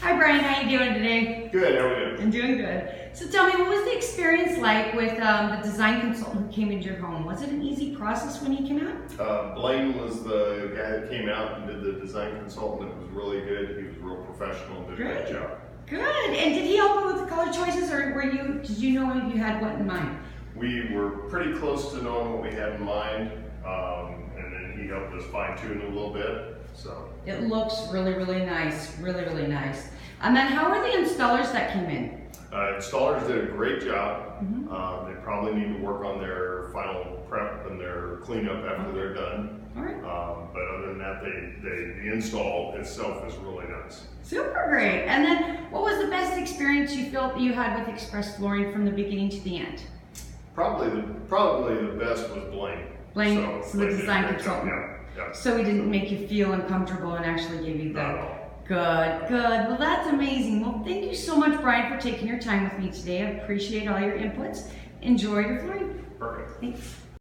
Hi Brian, how you doing today? Good, how are you? I'm doing good. So tell me, what was the experience like with the design consultant who came into your home? Was it an easy process when he came out? Blaine was the guy that came out and did the design consultant. It was really good. He was real professional, did a great job. Good. And did he help you with the color choices, or did you know you had what in mind? We were pretty close to knowing what we had in mind, and then he helped us fine tune it a little bit. So it looks really, really nice. Really, really nice. And then how were the installers that came in? Installers did a great job. They probably need to work on their final prep and their cleanup after they're done. All right. But other than that, the install itself is really nice. Super great. And then what was the best experience you felt that you had with Express Flooring from the beginning to the end? Probably the best was Blaine. Blaine, so the design consultant. Yeah. So he didn't make you feel uncomfortable and actually give you the... Good. Well, that's amazing. Well, thank you so much, Brian, for taking your time with me today. I appreciate all your inputs. Enjoy your flooring. Perfect. Thanks.